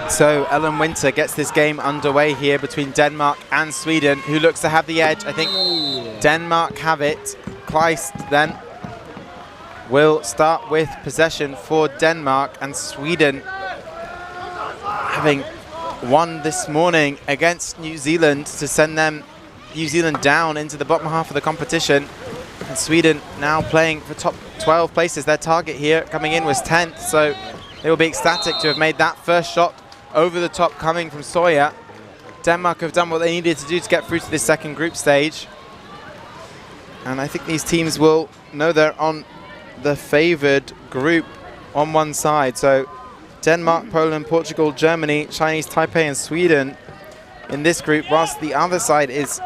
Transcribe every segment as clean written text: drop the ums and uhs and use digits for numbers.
So Ellen Winter gets this game underway here between Denmark and Sweden, who looks to have the edge. I think Denmark have it. Kleist then will start with possession for Denmark, and Sweden, having won this morning against New Zealand to send New Zealand down into the bottom half of the competition. And Sweden now playing for top 12 places. Their target here coming in was 10th, so they will be ecstatic to have made that first shot over the top coming from Sawyer. Denmark have done what they needed to do to get through to this second group stage. And I think these teams will know they're on the favoured group on one side. So Denmark, Poland, Portugal, Germany, Chinese Taipei and Sweden in this group, whilst the other side is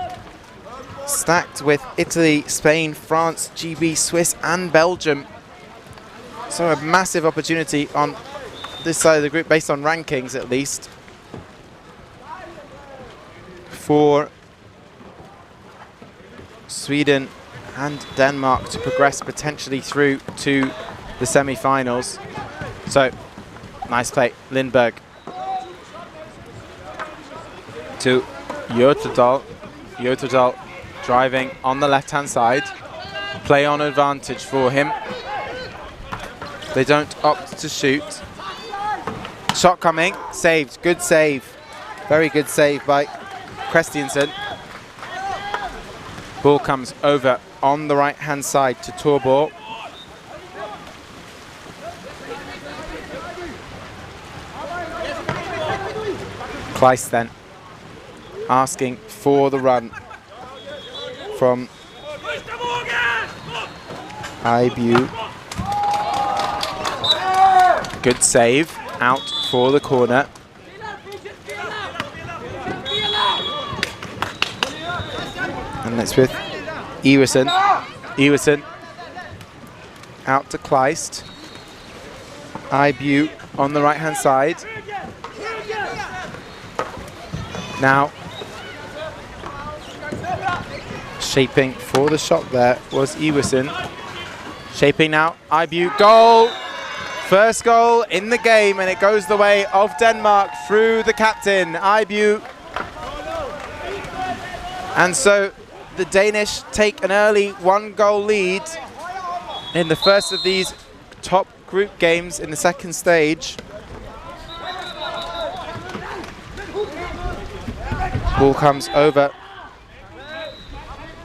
stacked with Italy, Spain, France, GB, Swiss and Belgium. So a massive opportunity on this side of the group, based on rankings at least, for Sweden and Denmark to progress potentially through to the semi-finals. So, nice play, Lindberg to Jotedal. Jotedal driving on the left-hand side. Play on advantage for him. They don't opt to shoot. Shot coming, saved, good save. Very good save by Christiansen. Ball comes over on the right-hand side to Torborg. Kleist then asking for the run from Ibu. Good save, out for the corner. And that's with Iversen. Iversen out to Kleist. Ibu on the right-hand side. Now, shaping for the shot there was Iversen. Shaping now, Ibu, goal! First goal in the game, and it goes the way of Denmark through the captain, Ibu. And so the Danish take an early one-goal lead in the first of these top group games in the second stage. Ball comes over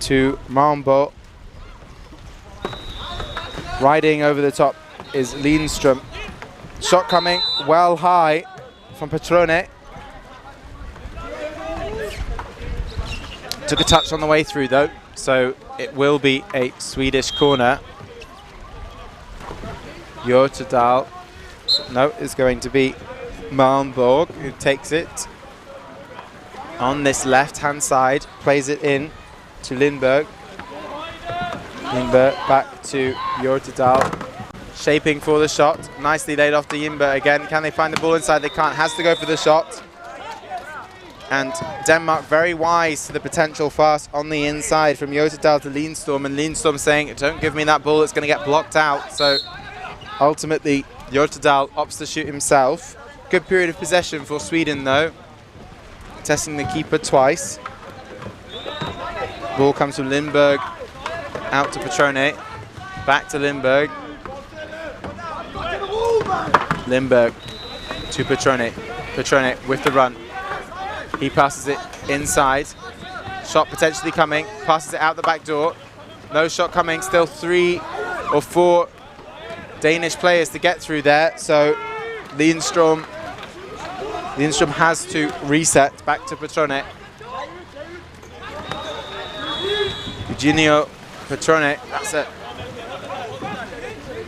to Malmbo. Riding over the top is Lindström. Shot coming well high from Petrone. Took a touch on the way through though, so it will be a Swedish corner. Jotedal, no, it's going to be Malmborg who takes it on this left-hand side, plays it in to Lindberg. Lindberg back to Jotedal. Shaping for the shot, nicely laid off to Jimber again. Can they find the ball inside? They can't, has to go for the shot. And Denmark very wise to the potential fast on the inside from Jotedal to Lindström, and Lindström saying, don't give me that ball, it's going to get blocked out. So ultimately, Jotedal opts to shoot himself. Good period of possession for Sweden though. Testing the keeper twice. Ball comes from Lindberg, out to Petrone, back to Lindberg. Lindberg to Petrone. Petrone with the run. He passes it inside. Shot potentially coming. Passes it out the back door. No shot coming. Still 3 or 4 Danish players to get through there. So Lindström Lindstrom has to reset back to Petrone. Eugenio Petrone, that's a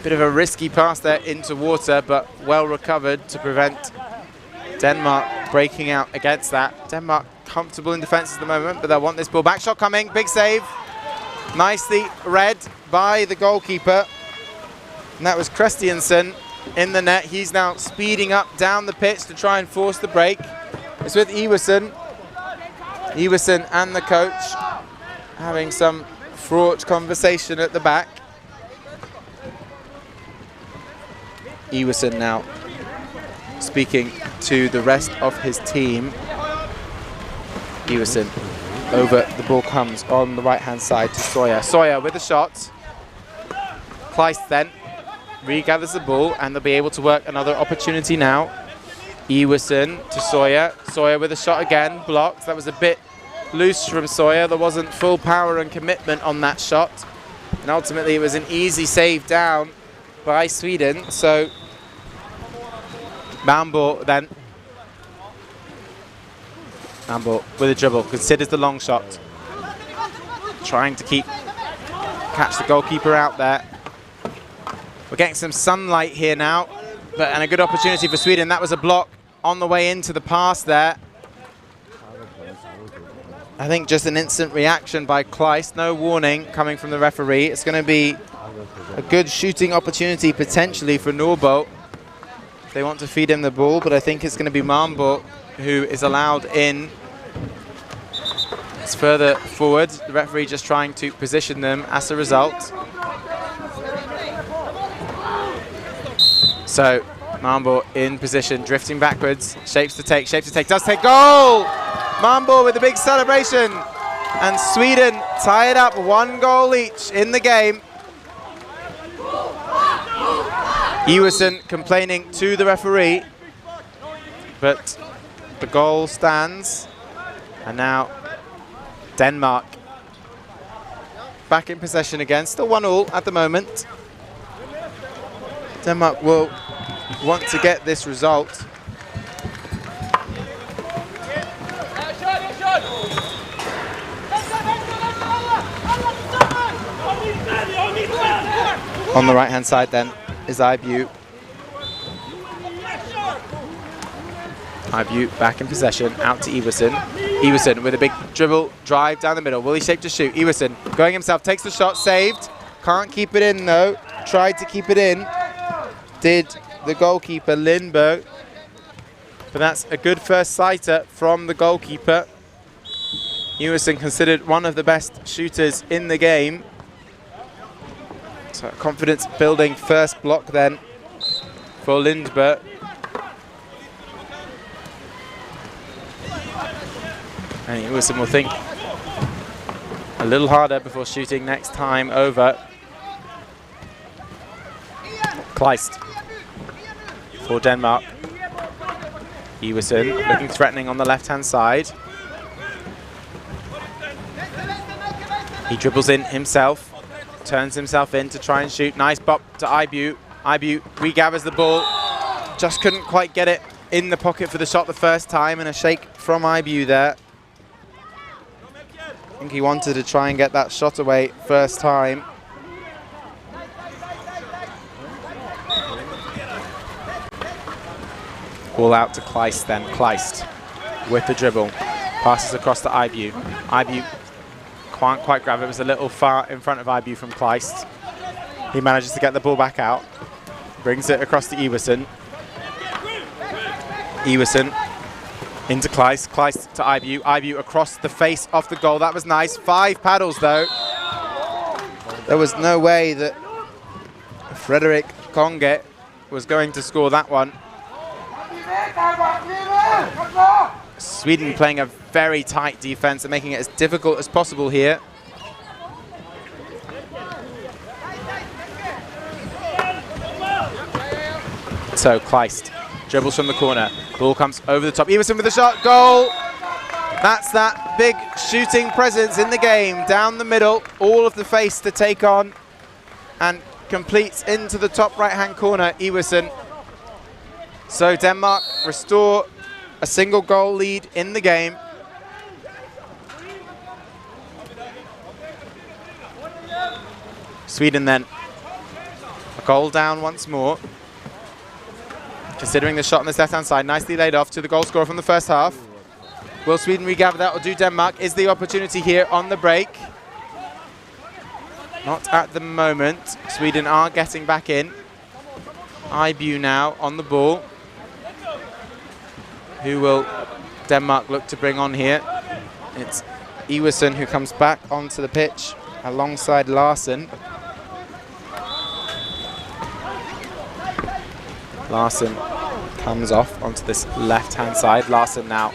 bit of a risky pass there into water, but well recovered to prevent Denmark breaking out against that. Denmark comfortable in defense at the moment, but they'll want this ball back. Shot coming, big save. Nicely read by the goalkeeper. And that was Christiansen in the net. He's now speeding up down the pitch to try and force the break. It's with Iversen. Iversen and the coach having some fraught conversation at the back. Iversen now speaking to the rest of his team. Iversen over, the ball comes on the right-hand side to Sawyer. Sawyer with a shot. Kleist then regathers the ball, and they'll be able to work another opportunity now. Iversen to Sawyer. Sawyer with a shot again, blocked. That was a bit loose from Sawyer. There wasn't full power and commitment on that shot. And ultimately it was an easy save down by Sweden. So Malmbo then. Malmbo with a dribble, considers the long shot. Trying to catch the goalkeeper out there. We're getting some sunlight here now, and a good opportunity for Sweden. That was a block on the way into the pass there. I think just an instant reaction by Kleist. No warning coming from the referee. It's going to be a good shooting opportunity potentially for Norbo. They want to feed him the ball, but I think it's going to be Malmbo who is allowed in. It's further forward. The referee just trying to position them as a result. So Malmbo in position, drifting backwards, shapes to take, does take, goal! Malmbo with a big celebration, and Sweden tie it up 1 goal each in the game. Iversen complaining to the referee, but the goal stands, and now Denmark back in possession again, still 1-1 at the moment. Denmark will want to get this result. On the right-hand side then is Ibu. Ibu back in possession, out to Iversen. Iversen with a big dribble, drive down the middle. Will he shape to shoot? Iversen going himself, takes the shot, saved. Can't keep it in though. Tried to keep it in. Did the goalkeeper Lindberg. But that's a good first sighter from the goalkeeper. Iversen considered one of the best shooters in the game. So confidence building first block then for Lindberg. And Iversen will think a little harder before shooting next time over. Kleist for Denmark. Iversen looking threatening on the left-hand side. He dribbles in himself, turns himself in to try and shoot. Nice bop to Ibu. Ibu regathers the ball. Just couldn't quite get it in the pocket for the shot the first time, and a shake from Ibu there. I think he wanted to try and get that shot away first time. Ball out to Kleist then. Kleist with the dribble. Passes across to Ibu. Ibu can't quite grab it. It was a little far in front of Ibu from Kleist. He manages to get the ball back out. Brings it across to Iversen. Iversen into Kleist. Kleist to Ibu. Ibu across the face of the goal. That was nice. 5 paddles though. There was no way that Frederick Konge was going to score that one. Sweden playing a very tight defense and making it as difficult as possible here. So Kleist dribbles from the corner. Ball comes over the top. Iversen with a shot. Goal! That's that big shooting presence in the game. Down the middle. All of the face to take on. And completes into the top right-hand corner, Iversen. So Denmark restore a single goal lead in the game. Sweden then a goal down once more. Considering the shot on this left-hand side, nicely laid off to the goal scorer from the first half. Will Sweden regather that or do Denmark? Is the opportunity here on the break? Not at the moment. Sweden are getting back in. Ibu now on the ball. Who will Denmark look to bring on here? It's Iversen who comes back onto the pitch alongside Larsen. Larsen comes off onto this left-hand side. Larsen now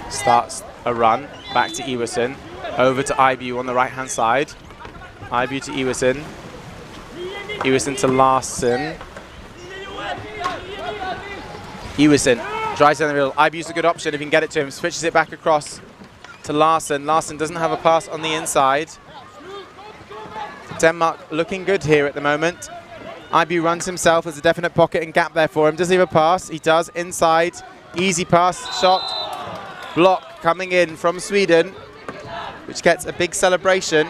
starts a run back to Iversen. Over to Ibu on the right-hand side. Ibu to Iversen. Iversen to Larsen. Iversen drives down the middle. Ibu's a good option if he can get it to him. Switches it back across to Larsen. Larsen doesn't have a pass on the inside. Denmark looking good here at the moment. Ibu runs himself. There's a definite pocket and gap there for him. Does he have a pass? He does. Inside. Easy pass. Shot. Block coming in from Sweden, which gets a big celebration.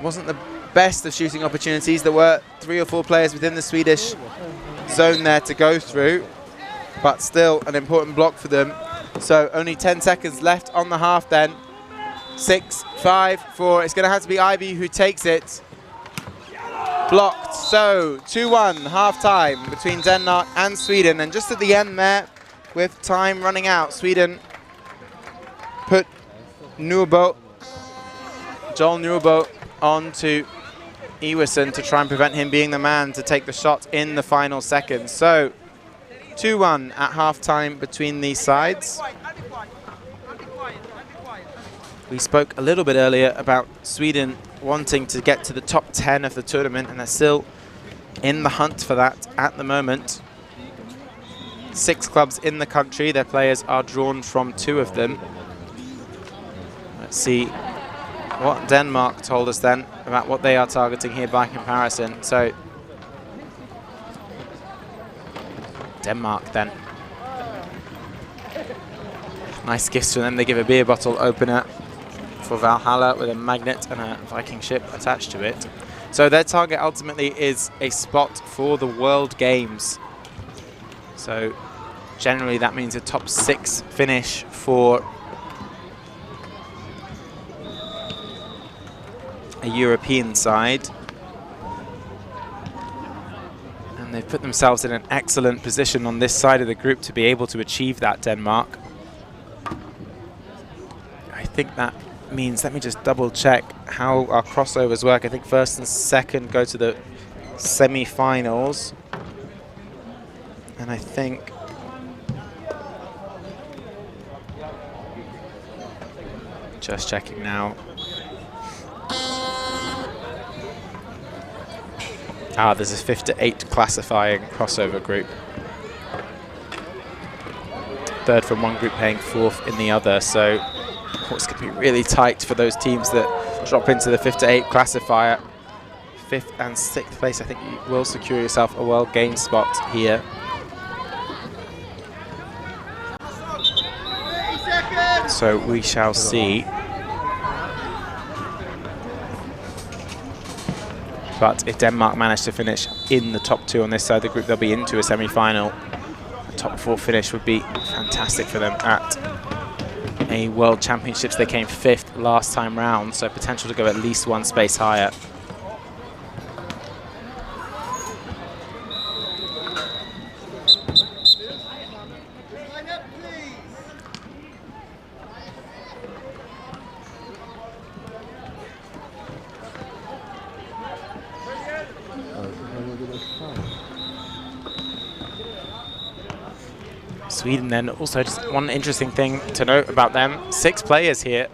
Wasn't the best of shooting opportunities. There were 3 or 4 players within the Swedish zone there to go through, but still an important block for them. So only 10 seconds left on the half then. 6, 5, 4. It's going to have to be Ibu who takes it. Blocked. So 2-1 half-time between Denmark and Sweden. And just at the end there, with time running out, Sweden put Joel Nurbo on to Iversen to try and prevent him being the man to take the shot in the final seconds. So 2-1 at half-time between these sides. We spoke a little bit earlier about Sweden wanting to get to the top 10 of the tournament, and they're still in the hunt for that at the moment. 6 clubs in the country. Their players are drawn from 2 of them. Let's see what Denmark told us then about what they are targeting here by comparison. So Denmark then. Nice gifts from them. They give a beer bottle opener for Valhalla with a magnet and a Viking ship attached to it. So their target ultimately is a spot for the World Games. So generally that means a top 6 finish for a European side. And they've put themselves in an excellent position on this side of the group to be able to achieve that, Denmark. I think that means, let me just double check how our crossovers work. I think first and second go to the semi-finals. And I think just checking now. There's a 5 to 8 classifying crossover group. 3rd from one group playing 4th in the other. So it's going to be really tight for those teams that drop into the 5 to 8 classifier. 5th and 6th place, I think you will secure yourself a World Games spot here. So we shall see. But if Denmark manage to finish in the top 2 on this side of the group, they'll be into a semi-final. A top 4 finish would be fantastic for them at a World Championships. They came 5th last time round, so potential to go at least 1 space higher. Sweden then, also just one interesting thing to note about them, 6 players here.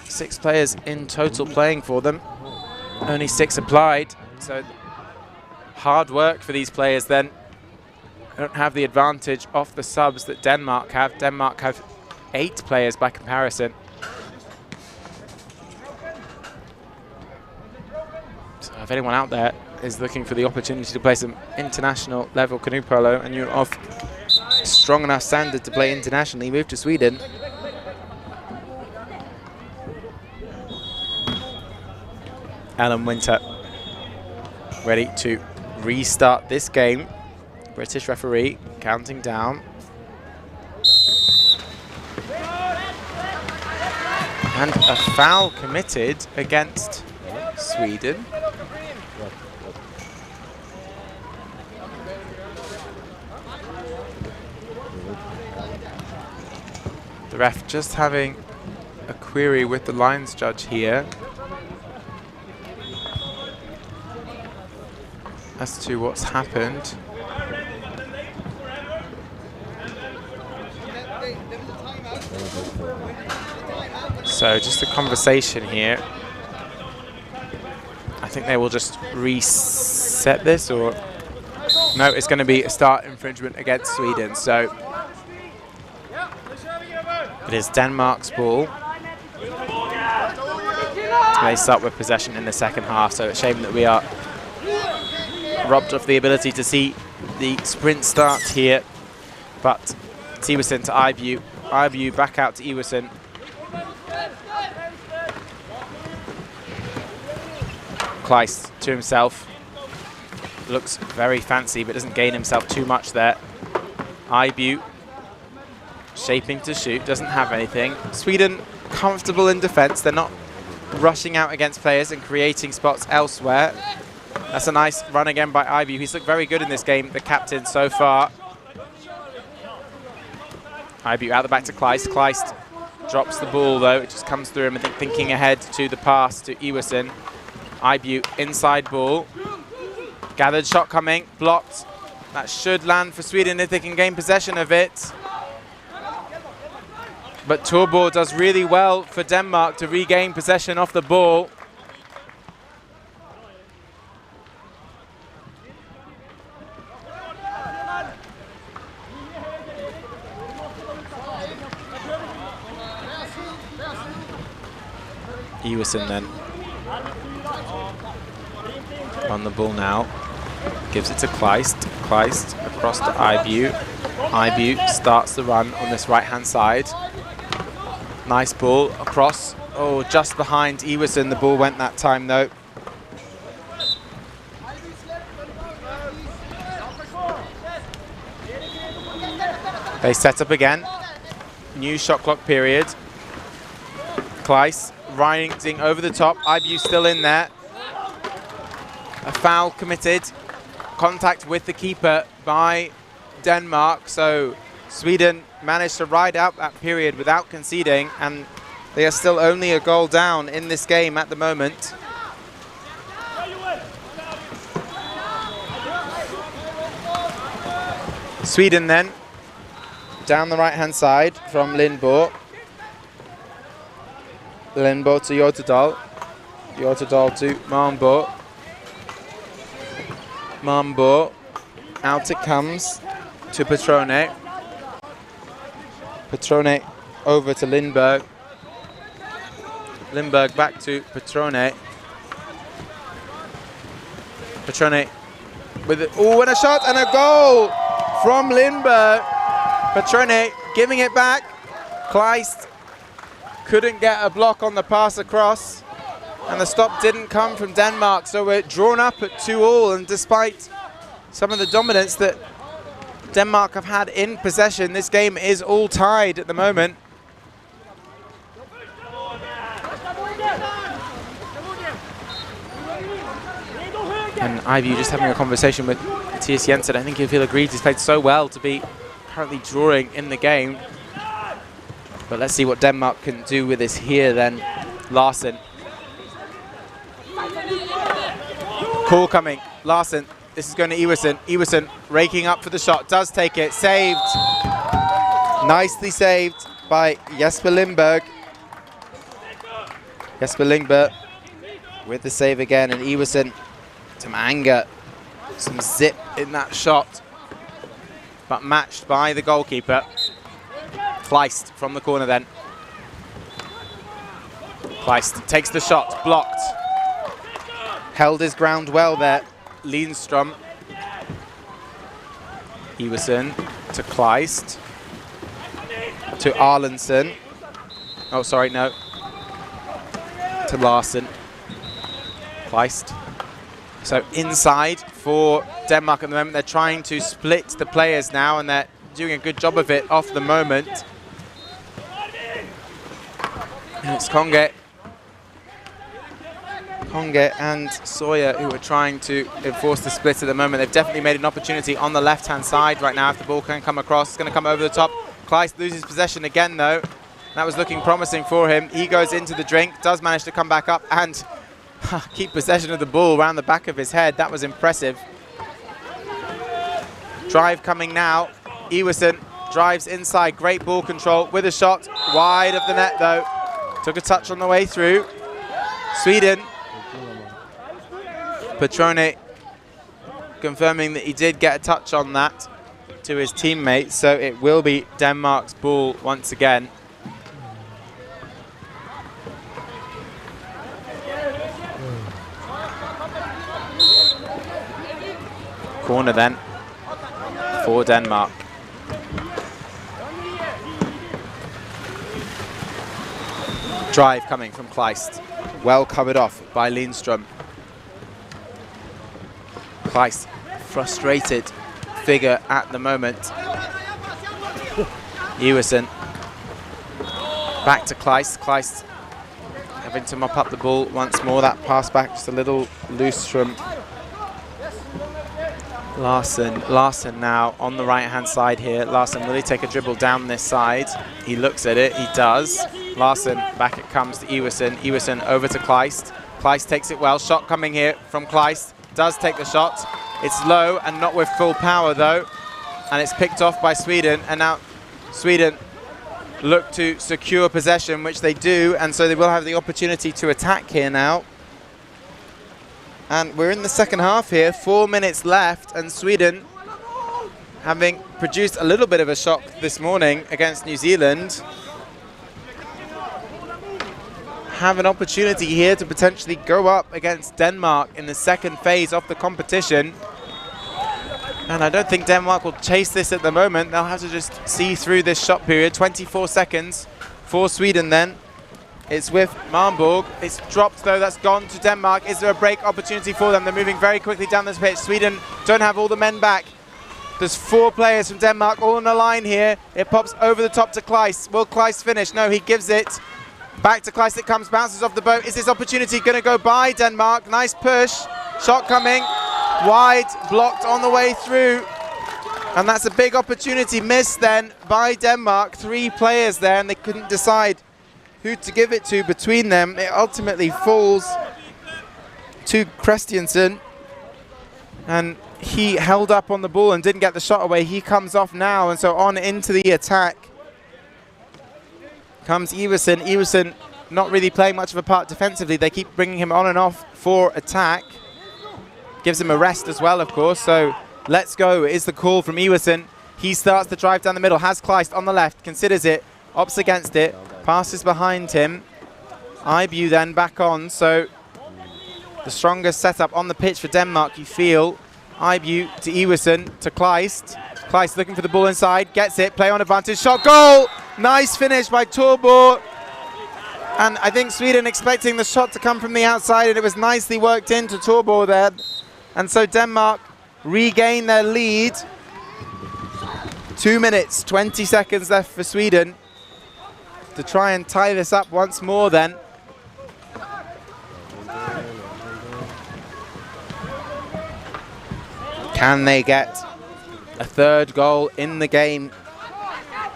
6 players in total playing for them. Only 6 applied, so hard work for these players then. Don't have the advantage off the subs that Denmark have. Denmark have 8 players by comparison. So if anyone out there is looking for the opportunity to play some international level canoe polo and you're of strong enough standard to play internationally, moved to Sweden. Ellen Winter ready to restart this game. British referee counting down. And a foul committed against Sweden. The ref just having a query with the lines judge here as to what's happened. So just a conversation here. I think they will just reset this, or no, it's going to be a start infringement against Sweden. So it is Denmark's ball. They start with possession in the second half, so it's a shame that we are robbed of the ability to see the sprint start here. But it's Iversen to Ibu. Ibu back out to Iversen. Kleist to himself. Looks very fancy, but doesn't gain himself too much there. Ibu shaping to shoot, doesn't have anything. Sweden comfortable in defense. They're not rushing out against players and creating spots elsewhere. That's a nice run again by Ibu. He's looked very good in this game, the captain so far. Ibu out the back to Kleist. Kleist drops the ball though. It just comes through him, I think, thinking ahead to the pass to Iversen. Ibu inside ball. Gathered shot coming, blocked. That should land for Sweden if they can gain possession of it. But Torborg does really well for Denmark to regain possession off the ball. Iversen then on the ball now, gives it to Kleist. Kleist across to Ibu. Ibu starts the run on this right-hand side. Nice ball across. Oh, just behind Iversen. The ball went that time though. They set up again. New shot clock period. Kleist rising over the top. Ibu still in there. A foul committed. Contact with the keeper by Denmark. So Sweden managed to ride out that period without conceding, and they are still only a goal down in this game at the moment. Sweden then down the right-hand side from Lindborg. Lindborg to Hjortedal. Hjortedal to Malmborg. Malmborg, out it comes to Petrone. Petrone over to Lindberg. Lindberg back to Petrone. Petrone with it. Oh, and a shot and a goal from Lindberg. Petrone giving it back. Kleist couldn't get a block on the pass across. And the stop didn't come from Denmark, so we're drawn up at 2-2. And despite some of the dominance that Denmark have had in possession, this game is all tied at the moment. And Ibu just having a conversation with Mathias Jensen. I think he'll agree. He's played so well to be currently drawing in the game. But let's see what Denmark can do with this here then. Larsen. Call coming. Larsen. This is going to Iversen. Iversen raking up for the shot. Does take it. Saved. Nicely saved by Jesper Lindberg. Jesper Lindberg with the save again. And Iversen, some anger, some zip in that shot. But matched by the goalkeeper. Kleist from the corner then. Kleist takes the shot. Blocked. Held his ground well there, Lindström. Iversen to Kleist. To Arlensen. Oh, sorry, no. To Larsen. Kleist. So inside for Denmark at the moment. They're trying to split the players now, and they're doing a good job of it off the moment. And it's Konge and Sawyer who are trying to enforce the split at the moment. They've definitely made an opportunity on the left-hand side right now if the ball can come across. It's going to come over the top. Kleist loses possession again, though. That was looking promising for him. He goes into the drink, does manage to come back up and keep possession of the ball around the back of his head. That was impressive. Drive coming now. Iversen drives inside. Great ball control with a shot. Wide of the net, though. Took a touch on the way through. Sweden. Petrone confirming that he did get a touch on that to his teammate. So it will be Denmark's ball once again. Corner then for Denmark. Drive coming from Kleist. Well covered off by Lindström. Kleist, frustrated figure at the moment. Iversen. Back to Kleist. Kleist having to mop up the ball once more. That pass back just a little loose from Larsen now on the right-hand side here. Larsen, will he take a dribble down this side? He looks at it, he does. Larsen, back it comes to Iversen. Iversen over to Kleist. Kleist takes it well. Shot coming here from Kleist. Does take the shot. It's low and not with full power, though. And it's picked off by Sweden. And now Sweden look to secure possession, which they do. And so they will have the opportunity to attack here now. And we're in the second half here, 4 minutes left, and Sweden, having produced a little bit of a shock this morning against New Zealand, have an opportunity here to potentially go up against Denmark in the second phase of the competition. And I don't think Denmark will chase this at the moment. They'll have to just see through this shot period. 24 seconds for Sweden then. It's with Marnborg. It's dropped, though. That's gone to Denmark. Is there a break opportunity for them? They're moving very quickly down this pitch. Sweden don't have all the men back. There's 4 players from Denmark all on the line here. It pops over the top to Kleist. Will Kleist finish? No, he gives it. Back to Kleist it comes, bounces off the boat. Is this opportunity going to go by Denmark? Nice push. Shot coming. Wide, blocked on the way through. And that's a big opportunity missed then by Denmark. 3 players there, and they couldn't decide who to give it to between them. It ultimately falls to Christiansen, and he held up on the ball and didn't get the shot away. He comes off now, and so on into the attack comes Iversen. Iversen not really playing much of a part defensively. They keep bringing him on and off for attack. Gives him a rest as well, of course. So let's go is the call from Iversen. He starts the drive down the middle, has Kleist on the left, considers it, opts against it, passes behind him. Ibu then back on, so the strongest setup on the pitch for Denmark, you feel. Ibu to Iversen, to Kleist. Kleist looking for the ball inside, gets it, play on advantage, shot, goal! Nice finish by Torborg. And I think Sweden expecting the shot to come from the outside, and it was nicely worked into Torborg there. And so Denmark regain their lead. 2 minutes, 20 seconds left for Sweden to try and tie this up once more then. Can they get a third goal in the game?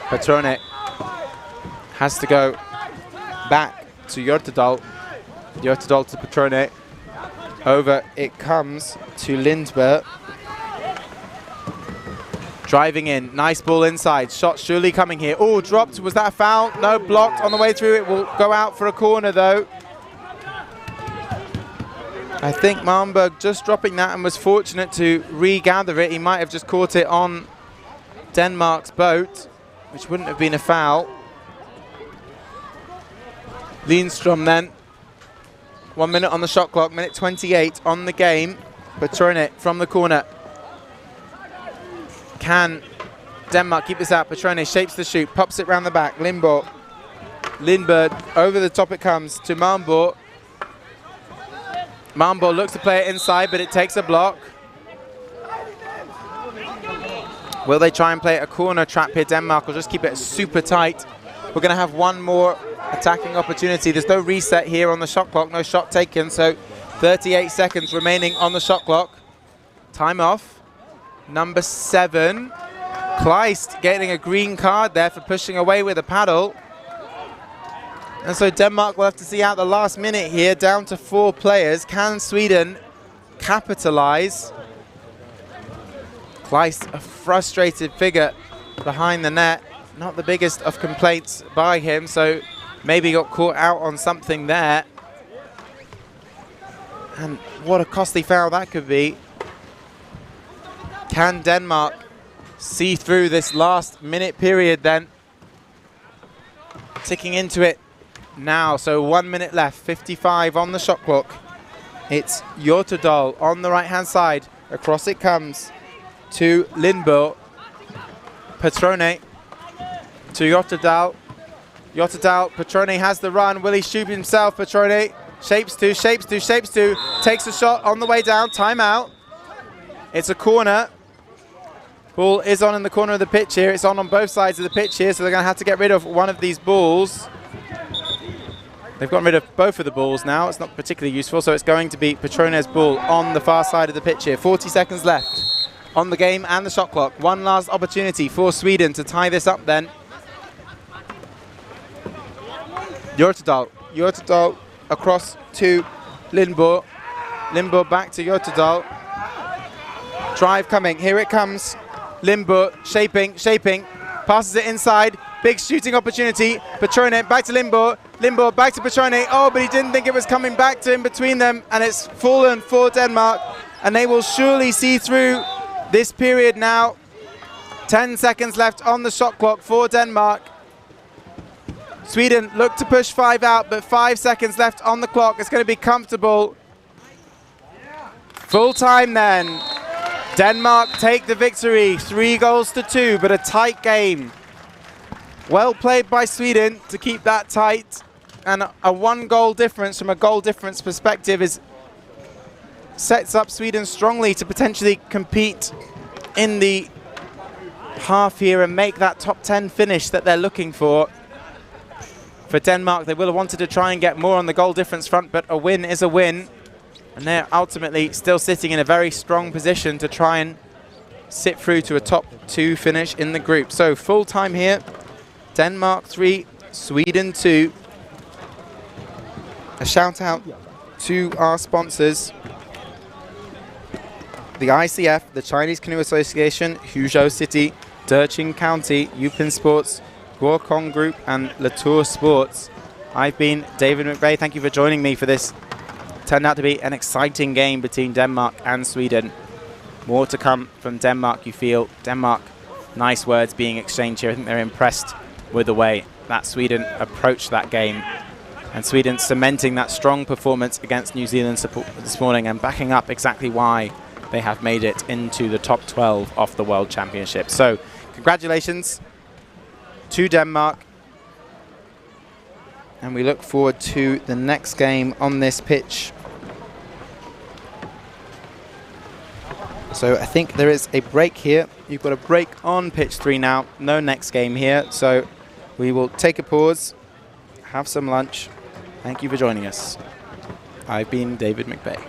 Petrone has to go back to Hjortedal. Hjortedal to Petrone. Over it comes to Lindberg. Driving in, nice ball inside, shot surely coming here. Oh, dropped, was that a foul? No, blocked on the way through. It will go out for a corner though. I think Marnborg just dropping that and was fortunate to regather it. He might have just caught it on Denmark's boat, which wouldn't have been a foul. Lindström then. 1 minute on the shot clock, minute 28 on the game. Petrone from the corner. Can Denmark keep this out? Petrone shapes the shoot, pops it round the back. Lindberg, over the top it comes to Malmborg. Malmborg looks to play it inside, but it takes a block. Will they try and play a corner trap here? Denmark will just keep it super tight. We're going to have one more attacking opportunity. There's no reset here on the shot clock, no shot taken, so 38 seconds remaining on the shot clock. Time off. Number 7, Kleist getting a green card there for pushing away with a paddle. And so Denmark will have to see out the last minute here, down to 4 players. Can Sweden capitalize? Kleist, a frustrated figure behind the net. Not the biggest of complaints by him, so maybe got caught out on something there. And what a costly foul that could be. Can Denmark see through this last minute period then? Ticking into it now, so 1 minute left, 55 on the shot clock. It's Hjortedal on the right-hand side. Across it comes to Lindberg. Petrone to Hjortedal. Petrone has the run. Will he shoot himself? Petrone shapes to, takes a shot on the way down. Timeout. It's a corner. Ball is on in the corner of the pitch here. It's on both sides of the pitch here, so they're going to have to get rid of one of these balls. They've gotten rid of both of the balls now. It's not particularly useful, so it's going to be Petrone's ball on the far side of the pitch here. 40 seconds left on the game and the shot clock. One last opportunity for Sweden to tie this up then. Hjortedal across to Lindberg. Lindberg back to Hjortedal. Drive coming, here it comes. Lindberg shaping, passes it inside. Big shooting opportunity. Petrone back to Lindberg. Lindberg back to Petrone. Oh, but he didn't think it was coming back to him between them, and it's fallen for Denmark. And they will surely see through this period now. 10 seconds left on the shot clock for Denmark. Sweden look to push 5 out, but 5 seconds left on the clock. It's going to be comfortable. Full time then. Denmark take the victory, 3-2, but a tight game. Well played by Sweden to keep that tight, and a 1-goal difference from a goal difference perspective sets up Sweden strongly to potentially compete in the half here and make that top 10 finish that they're looking for. For Denmark, they will have wanted to try and get more on the goal difference front, but a win is a win. And they're ultimately still sitting in a very strong position to try and sit through to a top 2 finish in the group. So full time here, Denmark 3, Sweden 2. A shout out to our sponsors, the ICF, the Chinese Canoe Association, Huzhou City, Deqing County, Yupin Sports, Guokong Group, and Latour Sports. I've been David McVeigh. Thank you for joining me for this. Turned out to be an exciting game between Denmark and Sweden. More to come from Denmark, you feel. Denmark, nice words being exchanged here. I think they're impressed with the way that Sweden approached that game. And Sweden cementing that strong performance against New Zealand this morning and backing up exactly why they have made it into the top 12 of the World Championship. So, congratulations to Denmark. And we look forward to the next game on this pitch. So I think there is a break here. You've got a break on pitch 3 now. No next game here. So we will take a pause, have some lunch. Thank you for joining us. I've been David McVeigh.